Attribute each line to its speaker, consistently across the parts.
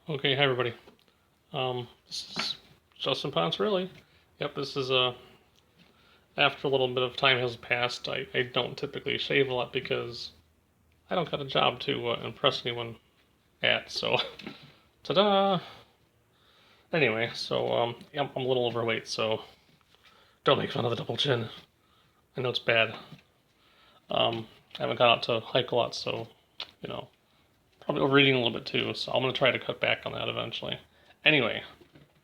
Speaker 1: Okay, hi everybody. This is Justin Ponce, really. Yep, this is after a little bit of time has passed. I don't typically shave a lot because I don't got a job to impress anyone at. So, ta-da! Anyway, so yeah, I'm a little overweight, so don't make fun of the double chin. I know it's bad. I haven't gone out to hike a lot, so you know, probably overeating a little bit too. So I'm gonna try to cut back on that eventually. Anyway,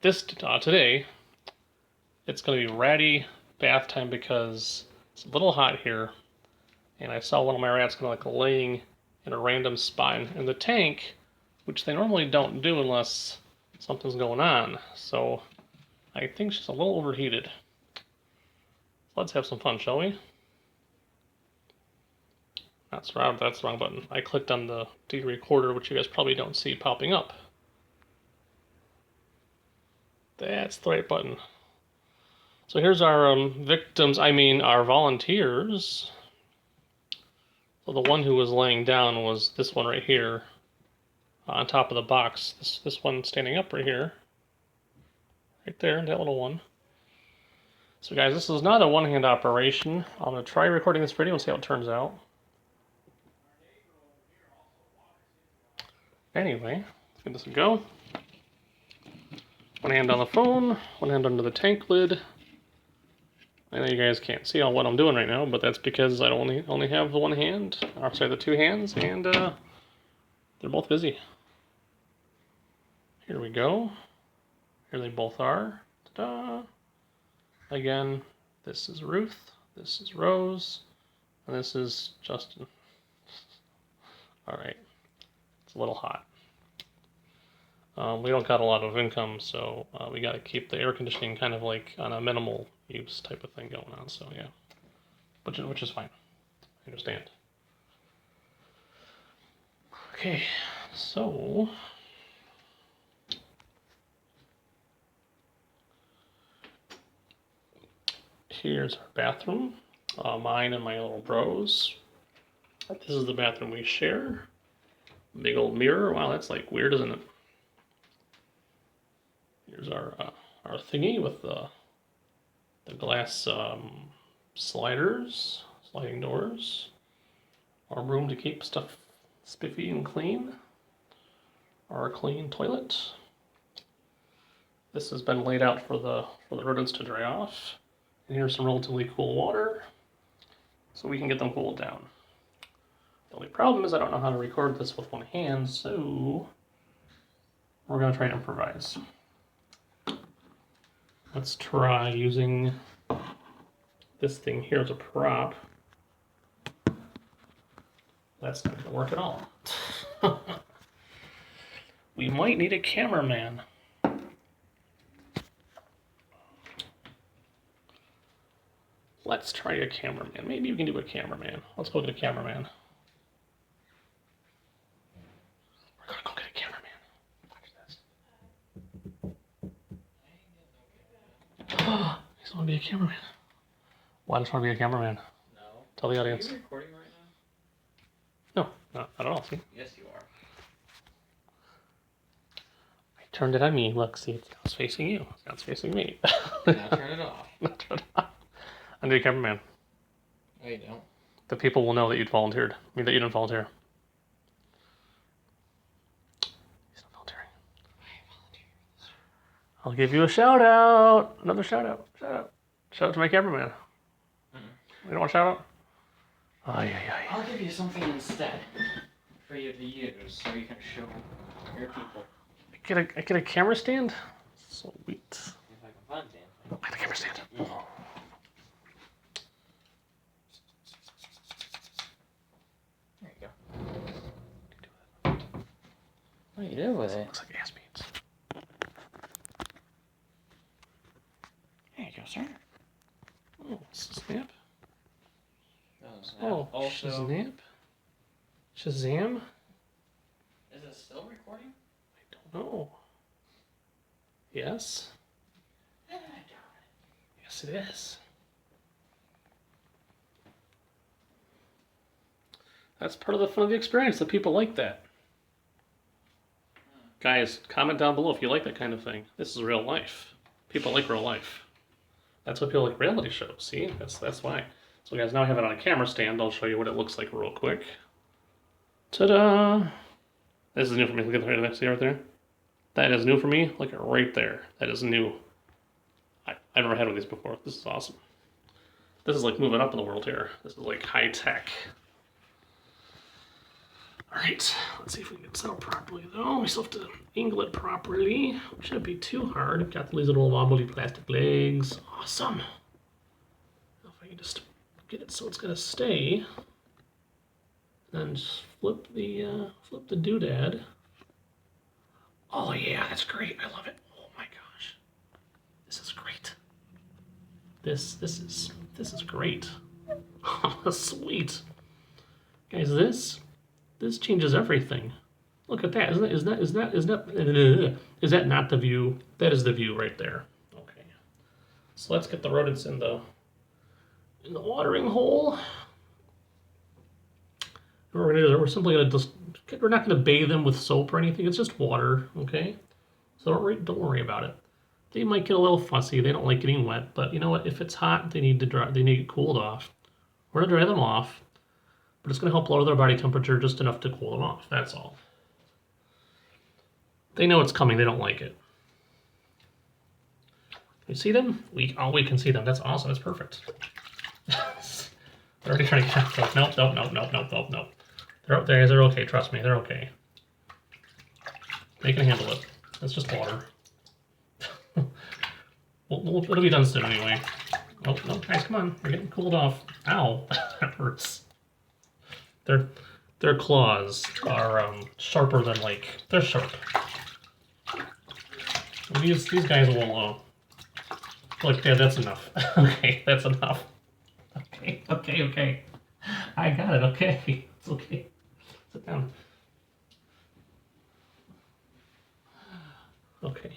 Speaker 1: this today it's going to be ratty bath time because it's a little hot here, and I saw one of my rats kind of like laying in a random spot in the tank, which they normally don't do unless something's going on. So I think she's a little overheated. Let's have some fun, shall we? That's the wrong button. I clicked on the D recorder, which you guys probably don't see popping up. That's the right button. So here's our victims, our volunteers. So the one who was laying down was this one right here on top of the box. This one standing up right here. Right there, that little one. So guys, this is not a one-hand operation. I'm going to try recording this video and see how it turns out. Anyway, let's give this a go. One hand on the phone, one hand under the tank lid. I know you guys can't see all what I'm doing right now, but that's because I only have the one hand, or sorry, the two hands, and they're both busy. Here we go. Here they both are. Ta-da! Again, this is Ruth, this is Rose, and this is Justin. Alright, it's a little hot. We don't got a lot of income, so we got to keep the air conditioning kind of like on a minimal use type of thing going on, so yeah. Which is fine. I understand. Okay, so here's our bathroom. Mine and my little bros. This is the bathroom we share. Big old mirror. Wow, that's like weird, isn't it? Here's our thingy with the glass sliding doors. Our room to keep stuff spiffy and clean. Our clean toilet. This has been laid out for the rodents to dry off. And here's some relatively cool water, so we can get them cooled down. The only problem is I don't know how to record this with one hand, so we're gonna try to improvise. Let's try using this thing here as a prop. That's not gonna work at all. We might need a cameraman. Let's try a cameraman. Maybe we can do a cameraman. Let's go get a cameraman. We're gonna go get a cameraman. Watch this. He's gonna be a cameraman. Why does he want to be a cameraman?
Speaker 2: No.
Speaker 1: Tell the audience.
Speaker 2: Are you recording right now?
Speaker 1: No, not at all. See?
Speaker 2: Yes, you are.
Speaker 1: I turned it on me. Look, see, it's facing you. It's facing me.
Speaker 2: Now turn it off.
Speaker 1: Now turn it off. I'm the cameraman.
Speaker 2: No, you don't.
Speaker 1: The people will know that you'd volunteered. I mean, that you didn't volunteer. He's not volunteering.
Speaker 2: I volunteer.
Speaker 1: I'll give you a shout out. Another shout out. Shout out to my cameraman. You don't want a shout out?
Speaker 2: I'll give you something instead for you to use so you can show your people.
Speaker 1: I get a camera stand? Sweet.
Speaker 2: If I can find it.
Speaker 1: I get a camera stand.
Speaker 2: There you go. What do you do with it?
Speaker 1: Looks like ass beans.
Speaker 2: There you go, sir.
Speaker 1: Oh, snap.
Speaker 2: Oh,
Speaker 1: Also,
Speaker 2: also,
Speaker 1: Shazam?
Speaker 2: is it still recording?
Speaker 1: I don't know. Yes? Yes, it is. That's part of the fun of the experience, that people like that. Guys, comment down below if you like that kind of thing. This is real life. People like real life. That's why people like reality shows. See, that's why. So guys, now I have it on a camera stand. I'll show you what it looks like real quick. Ta-da! This is new for me. Look at the see right there. That is new for me. Look at right there. That is new. I've never had one of these before. This is awesome. This is like moving up in the world here. This is like high tech. Alright, let's see if we can get set up properly though. We still have to angle it properly. Shouldn't be too hard. I've got these little wobbly plastic legs. Awesome. If I can just get it so it's gonna stay. And just flip the doodad. Oh yeah, that's great. I love it. Oh my gosh. This is great. This is great. Oh, sweet. Guys, this changes everything. Look at that. Is that not the view? That is the view right there. Okay. So let's get the rodents in the watering hole. What we're gonna do is we're simply gonna just, we're not gonna bathe them with soap or anything. It's just water, okay? So don't worry about it. They might get a little fussy. They don't like getting wet, but you know what? If it's hot, they need to dry. They need to get cooled off. We're gonna dry them off, but it's gonna help lower their body temperature just enough to cool them off. That's all. They know it's coming. They don't like it. You see them? We can see them. That's awesome. That's perfect. They're already trying to get out. Nope. They're up there. They're okay. Trust me. They're okay. They can handle it. It's just water. It'll be done soon anyway. Oh, no, guys, come on. We're getting cooled off. Ow. That hurts. Their claws are sharper than, like, they're sharp. These guys will, look, yeah, that's enough. Okay, that's enough. Okay. I got it, okay. It's okay. Sit down. Okay.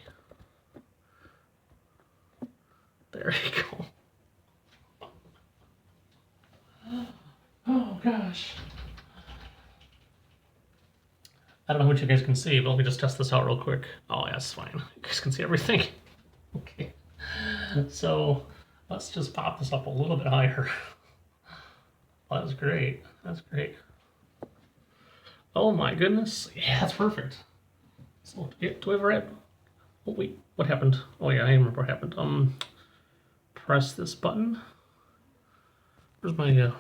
Speaker 1: There you go. Oh, gosh. I don't know what you guys can see, but let me just test this out real quick. Oh, yeah, that's fine. You guys can see everything. Okay. So, let's just pop this up a little bit higher. Oh, that's great. That's great. Oh my goodness. Yeah, that's perfect. So, do I ever have... Oh, wait. What happened? Oh, yeah, I remember what happened. Press this button. Where's my...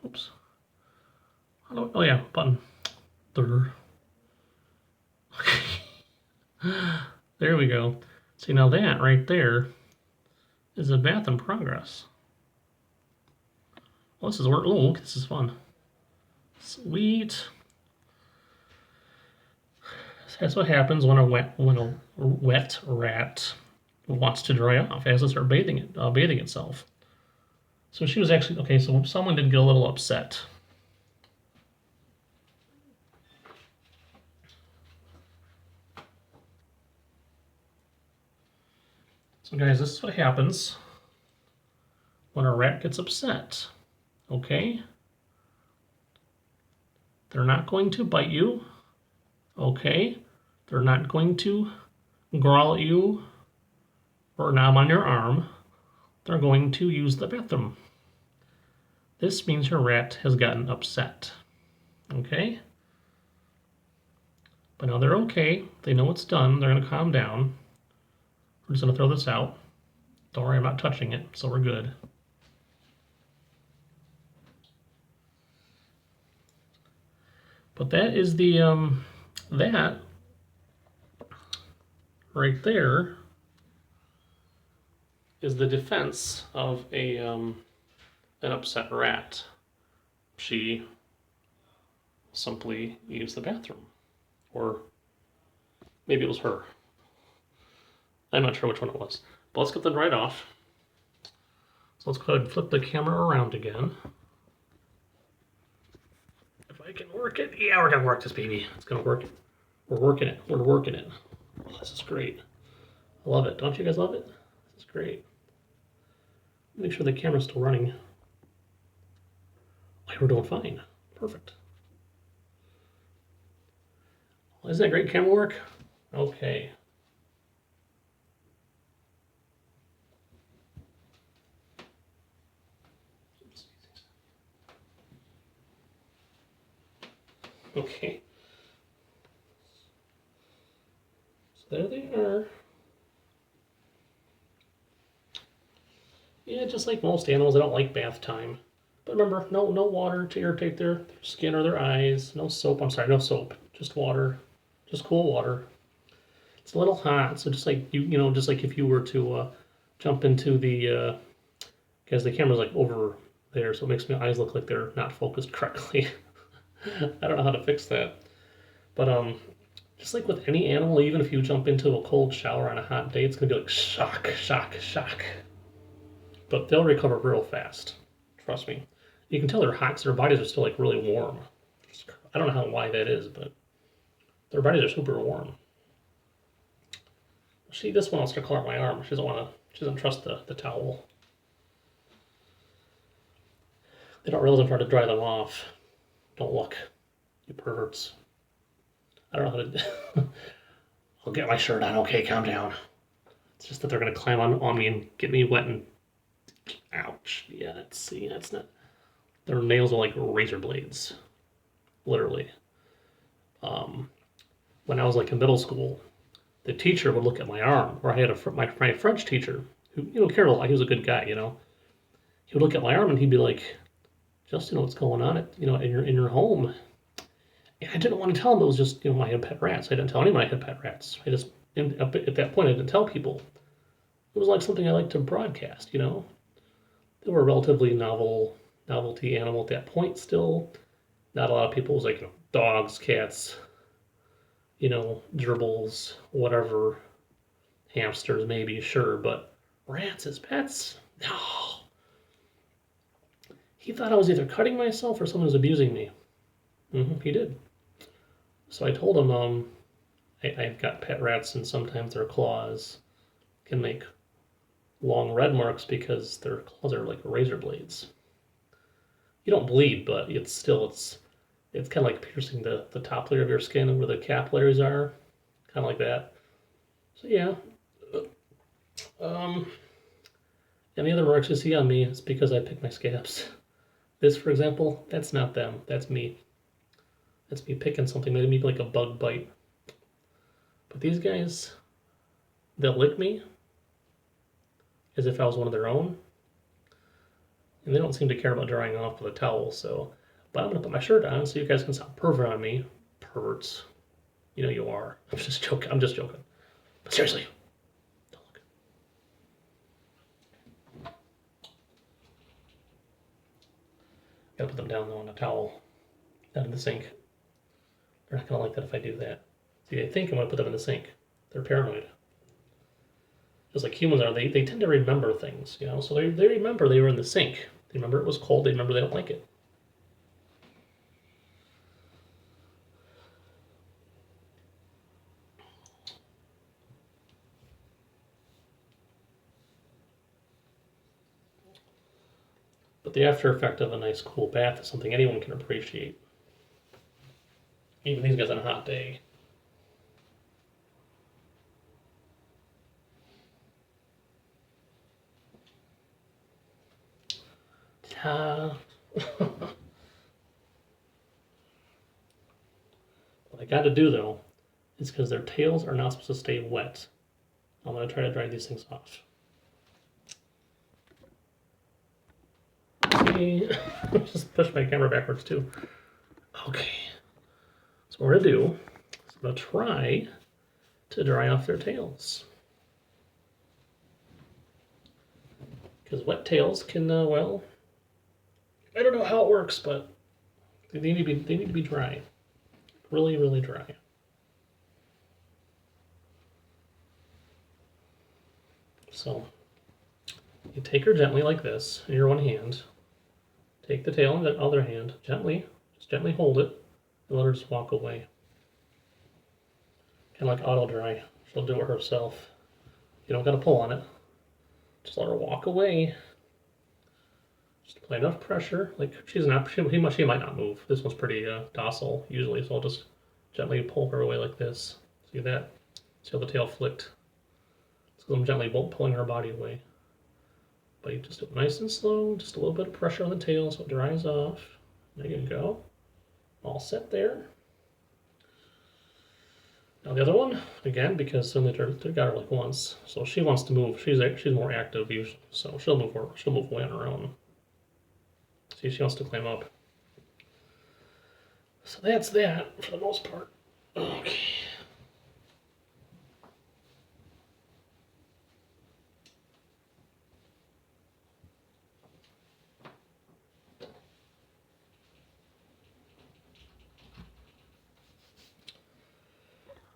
Speaker 1: Oops. Oh, yeah, button. There we go. See, now that right there is a bath in progress. Well, this is work. Oh, look, this is fun. Sweet. That's what happens when a wet rat wants to dry off as it starts bathing itself. So she was actually okay. So someone did get a little upset. So guys, this is what happens when a rat gets upset. Okay? They're not going to bite you. Okay? They're not going to growl at you or nom on your arm. They're going to use the bathroom. This means your rat has gotten upset. Okay? But now they're okay. They know it's done. They're going to calm down. We're just going to throw this out. Don't worry about touching it, so we're good. But that is the, that right there is the defense of an upset rat. She simply used the bathroom. Or maybe it was her. I'm not sure which one it was. But let's get them right off. So let's go ahead and flip the camera around again. If I can work it. Yeah, we're going to work this baby. It's going to work. We're working it. We're working it. Oh, this is great. I love it. Don't you guys love it? This is great. Make sure the camera's still running. Oh, we're doing fine. Perfect. Well, isn't that great camera work? Okay. Okay. So there they are. Yeah, just like most animals, they don't like bath time. But remember, no water to irritate their skin or their eyes. No soap. I'm sorry, no soap. Just water. Just cool water. It's a little hot, so just like just like if you were to jump into the, because the camera's like over there, so it makes my eyes look like they're not focused correctly. I don't know how to fix that. But just like with any animal, even if you jump into a cold shower on a hot day, it's gonna be like shock, shock, shock. But they'll recover real fast. Trust me. You can tell they're hot because their bodies are still like really warm. I don't know why that is, but their bodies are super warm. See, this one wants to color my arm. She doesn't trust the towel. They don't realize I'm trying to dry them off. Don't look, you perverts. I don't know how to. I'll get my shirt on. Okay, calm down. It's just that they're gonna climb on me and get me wet and. Ouch. Yeah, that's not. Their nails are like razor blades, literally. When I was like in middle school, the teacher would look at my arm, or I had my French teacher who cared a lot. He was a good guy. He would look at my arm and he'd be like, "Justin, what's going on in your home?" And I didn't want to tell him it was just I had pet rats. I didn't tell anyone I had pet rats. At that point I didn't tell people. It was like something I liked to broadcast. They were a relatively novelty animal at that point still. Not a lot of people. It was like dogs, cats, gerbils, whatever, hamsters maybe, sure, but rats as pets? No. He thought I was either cutting myself or someone was abusing me. He did. So I told him, I've got pet rats and sometimes their claws can make long red marks because their claws are like razor blades. You don't bleed, but it's kind of like piercing the top layer of your skin where the capillaries are, kind of like that. So yeah. And the other marks you see on me is because I pick my scabs. This, for example, that's not them. That's me. That's me picking something, maybe like a bug bite. But these guys, they'll lick me as if I was one of their own. And they don't seem to care about drying off with a towel, so. But I'm going to put my shirt on so you guys can sound pervert on me. Perverts. You know you are. I'm just joking. But seriously, don't look. Gotta put them down though on a towel. Down in the sink. They're not gonna like that if I do that. See, they think I'm gonna put them in the sink. They're paranoid. Just like humans are, they tend to remember things, so they remember they were in the sink. They remember it was cold, they remember they don't like it. But the after effect of a nice cool bath is something anyone can appreciate. Even these guys on a hot day. What I gotta do though is because their tails are not supposed to stay wet. I'm gonna try to dry these things off. See? Just push my camera backwards too. Okay. So what we're gonna do is I'm gonna try to dry off their tails. Because wet tails can, well, I don't know how it works, but they need to be dry. Really, really dry. So you take her gently like this in your one hand. Take the tail in the other hand, just gently hold it, and let her just walk away. Kind of like auto dry. She'll do it herself. You don't gotta pull on it. Just let her walk away. Just apply enough pressure. Like she might not move. This one's pretty docile usually, so I'll just Gently pull her away like this. See that? See how the tail flicked? So I'm gently pulling her body away. But you just do it nice and slow, just a little bit of pressure on the tail so it dries off. There you go. All set there. Now the other one, again, because they got her like once, so she wants to move. She's more active usually, so she'll move away on her own. See, she wants to climb up. So that's that for the most part. Okay.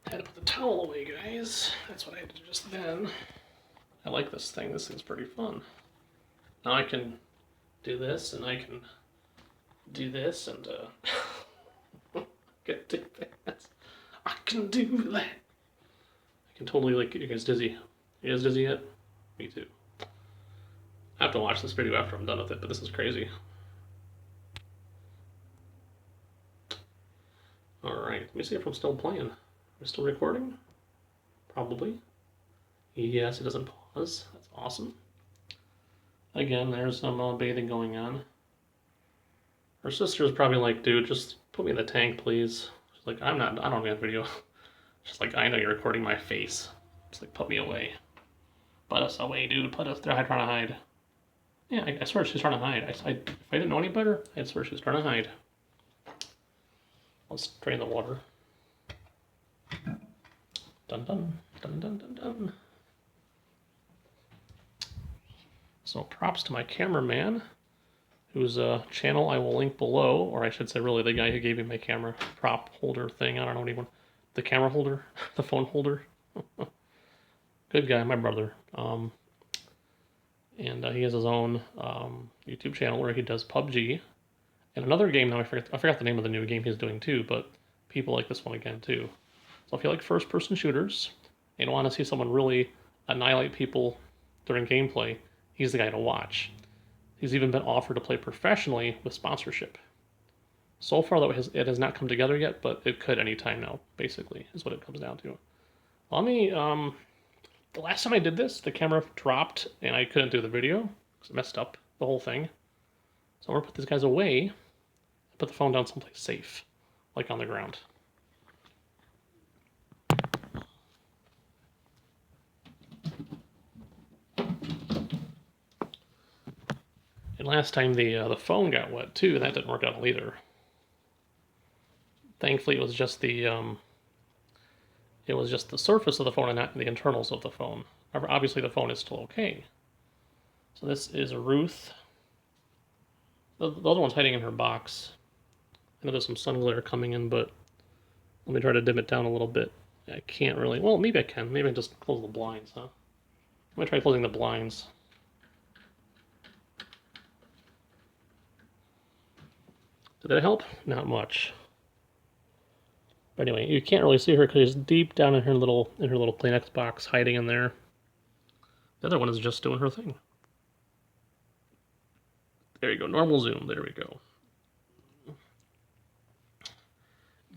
Speaker 1: Had to put the towel away, guys. That's what I had to do just then. I like this thing. This thing's pretty fun. Now I can do this, and I can do this, and get to that. I can do that. I can totally get you guys dizzy. You guys dizzy yet? Me too. I have to watch this video after I'm done with it, but this is crazy. Alright, let me see if I'm still playing. Am I still recording? Probably. Yes, it doesn't pause. That's awesome. Again, there's some bathing going on. Her sister's probably like, dude, just put me in the tank, please. She's like, I don't have video. She's like, I know you're recording my face. She's like, put me away. Put us away, dude. Put us. They're trying to hide. Yeah, I swear she's trying to hide. If I didn't know any better, I'd swear she's trying to hide. Let's drain the water. Dun dun dun dun dun dun. So props to my cameraman, whose channel I will link below, or I should say really the guy who gave me my camera prop holder thing. I don't know what even, the camera holder, the phone holder. Good guy, my brother. And he has his own YouTube channel where he does PUBG. And another game now, I forgot the name of the new game he's doing too, but people like this one again too. So if you like first-person shooters and want to see someone really annihilate people during gameplay, he's the guy to watch. He's even been offered to play professionally with sponsorship. So far, though, it has not come together yet, but it could anytime now, basically, is what it comes down to. Let me, the last time I did this, the camera dropped and I couldn't do the video because it messed up the whole thing. So I'm going to put these guys away and put the phone down someplace safe, like on the ground. And last time the phone got wet too, and that didn't work out either. Thankfully, it was just the surface of the phone and not the internals of the phone. However, obviously the phone is still okay. So this is Ruth. The other one's hiding in her box. I know there's some sun glare coming in, but let me try to dim it down a little bit. I can't really. Well, maybe I can. Maybe I can just close the blinds, huh? I'm gonna try closing the blinds. Did that help? Not much. But anyway, you can't really see her because she's deep down in her little Kleenex box, hiding in there. The other one is just doing her thing. There you go, normal zoom. There we go.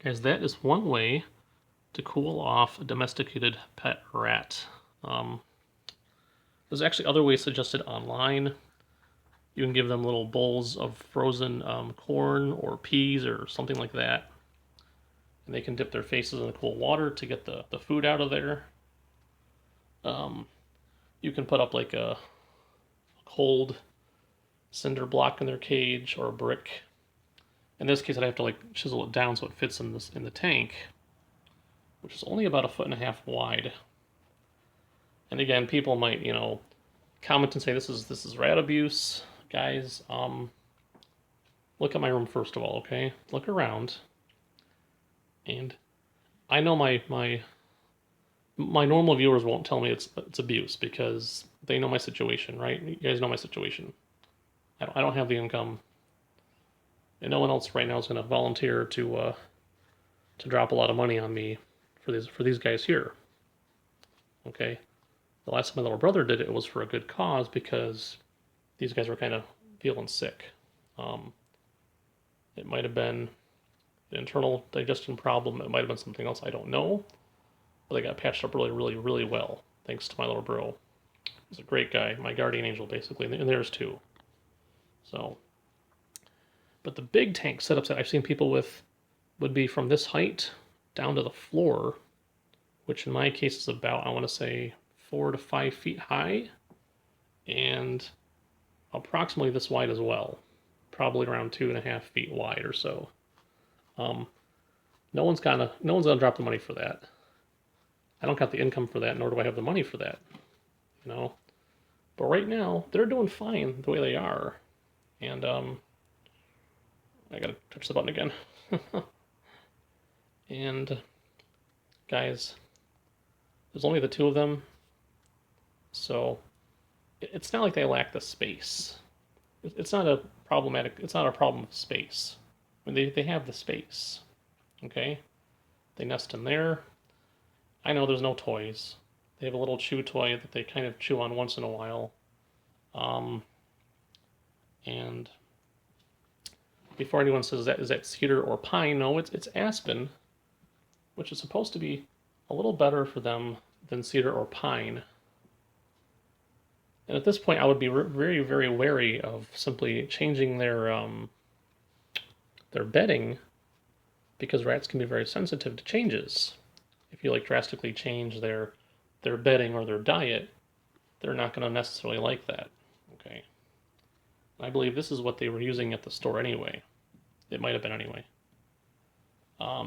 Speaker 1: Guys, that is one way to cool off a domesticated pet rat. There's actually other ways suggested online. You can give them little bowls of frozen corn or peas or something like that. And they can dip their faces in the cool water to get the food out of there. You can put up like a cold cinder block in their cage or a brick. In this case, I'd have to like chisel it down so it fits in the tank, which is only about 1.5 feet wide. And again, people might, comment and say this is rat abuse. Guys, look at my room first of all, okay? Look around. And I know my normal viewers won't tell me it's abuse because they know my situation, right? You guys know my situation. I don't have the income, and no one else right now is going to volunteer to drop a lot of money on me for these guys here. Okay, the last time my little brother did it, it was for a good cause because these guys were kind of feeling sick. It might have been an internal digestion problem. It might have been something else, I don't know. But they got patched up really, really, really well, thanks to my little bro. He's a great guy, my guardian angel, basically, and theirs too. So, but the big tank setups that I've seen people with would be from this height down to the floor, which in my case is about, I want to say, 4 to 5 feet high, and approximately this wide as well, probably around 2.5 feet wide or so. No one's gonna drop the money for that. I don't got the income for that, nor do I have the money for that. You know, but right now they're doing fine the way they are, and I gotta touch the button again. And guys, there's only the two of them, so it's not like they lack the space. It's not a problematic. It's not a problem of space. I mean, they have the space. Okay, they nest in there. I know there's no toys. They have a little chew toy that they kind of chew on once in a while. And before anyone says that is that cedar or pine, no, it's aspen, which is supposed to be a little better for them than cedar or pine. And at this point, I would be very, very wary of simply changing their bedding, because rats can be very sensitive to changes. If you like drastically change their bedding or their diet, they're not going to necessarily like that. Okay. I believe this is what they were using at the store anyway. It might have been anyway.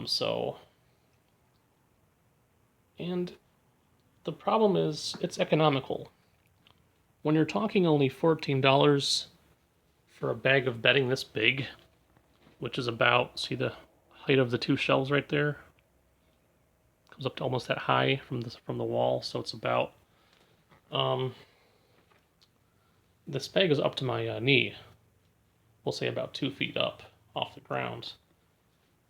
Speaker 1: So, and the problem is it's economical. When you're talking only $14 for a bag of bedding this big, which is about, see the height of the two shelves right there? Comes up to almost that high from the wall, so it's about, this bag is up to my knee. We'll say about 2 feet up off the ground,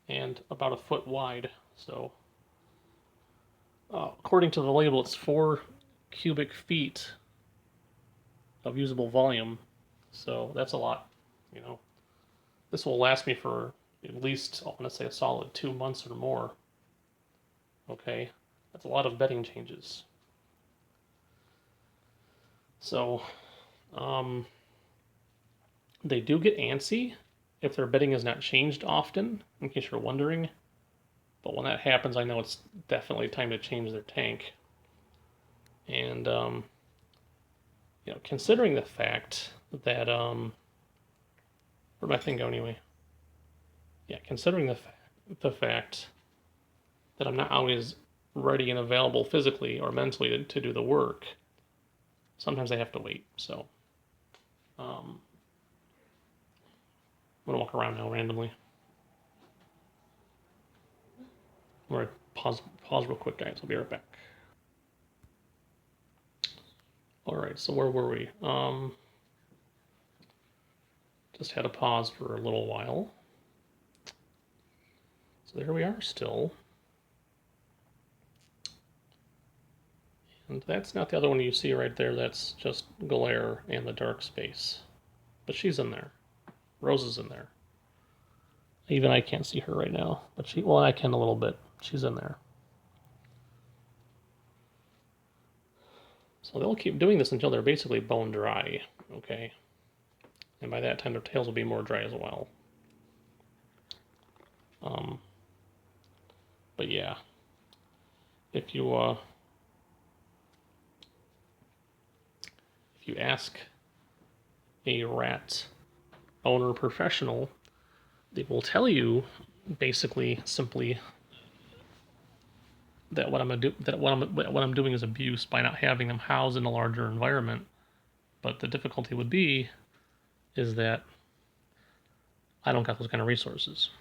Speaker 1: and about a foot wide. So, according to the label, it's 4 cubic feet of usable volume. So that's a lot, you know. This will last me for at least, I want to say, a solid 2 months or more. Okay, that's a lot of bedding changes. So, they do get antsy if their bedding is not changed often, in case you're wondering. But when that happens, I know it's definitely time to change their tank. And, you know, considering the fact that, where'd my thing go anyway? Yeah, considering the fact that I'm not always ready and available physically or mentally to do the work, sometimes I have to wait. So, I'm gonna walk around now randomly. I'm gonna pause real quick, guys. I'll be right back. All right, so where were we? Just had a pause for a little while. So there we are still. And that's not the other one you see right there. That's just glare and the dark space. But she's in there. Rose is in there. Even I can't see her right now. But well, I can a little bit. She's in there. So they'll keep doing this until they're basically bone dry. Okay. And by that time, their tails will be more dry as well. But yeah, if you ask a rat owner professional, they will tell you basically simply that what I'm doing is abuse by not having them housed in a larger environment. But the difficulty would be is that I don't got those kind of resources.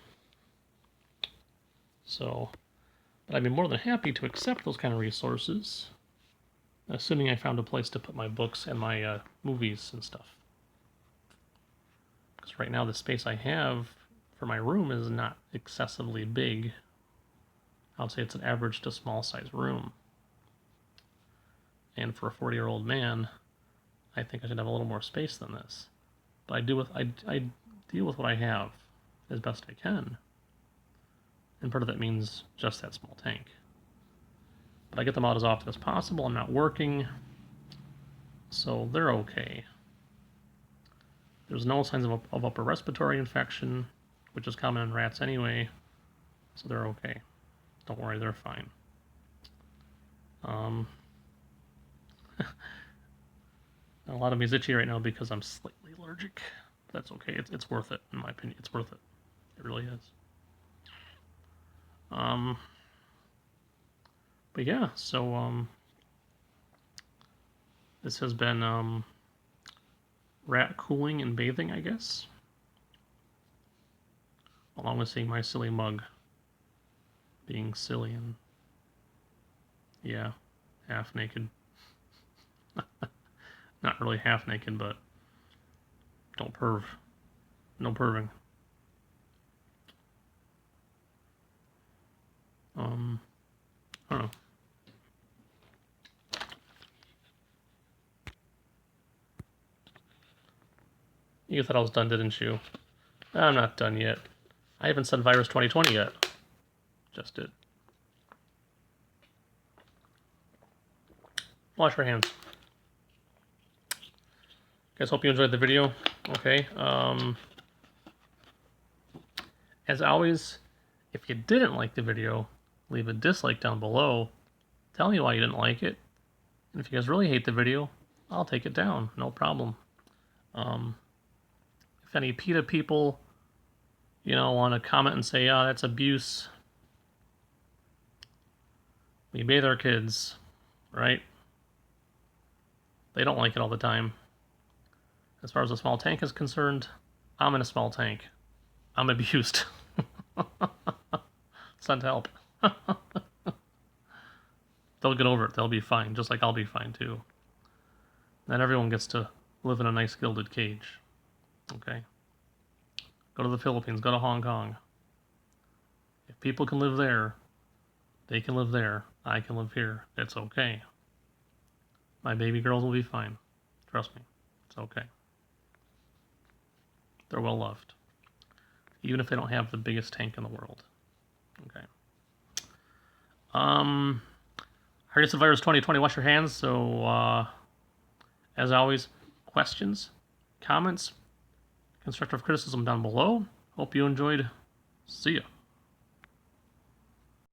Speaker 1: So, but I'd be more than happy to accept those kind of resources, assuming I found a place to put my books and my movies and stuff. Because right now the space I have for my room is not excessively big. I would say it's an average to small size room. And for a 40-year-old man, I think I should have a little more space than this. But I deal with what I have as best I can. and part of that means just that small tank. But I get them out as often as possible. I'm not working, so they're okay. There's no signs of upper respiratory infection, which is common in rats anyway, so they're okay. Don't worry, they're fine. A lot of me's itchy right now because I'm slightly allergic. That's okay. It's worth it, in my opinion. It's worth it. It really is. But yeah, so this has been rat cooling and bathing, I guess. Along with seeing my silly mug being silly and, yeah, half naked. Not really half naked, but don't perv. No perving. I don't know. You thought I was done, didn't you? I'm not done yet. I haven't said virus 2020 yet. Just did. Wash your hands. Guys, hope you enjoyed the video. Okay. As always, if you didn't like the video, leave a dislike down below. Tell me why you didn't like it. And if you guys really hate the video, I'll take it down. No problem. If any PETA people, want to comment and say, "Oh, that's abuse," we bathe our kids, right? They don't like it all the time. As far as a small tank is concerned, I'm in a small tank. I'm abused. Send help. They'll get over it. They'll be fine, just like I'll be fine too. Then everyone gets to live in a nice gilded cage. Okay? Go to the Philippines, go to Hong Kong. If people can live there, they can live there. I can live here. It's okay. My baby girls will be fine. Trust me. It's okay. They're well loved. Even if they don't have the biggest tank in the world. Okay. I heard it's the virus 2020. Wash your hands. So, as always, questions, comments, constructive criticism down below. Hope you enjoyed. See ya.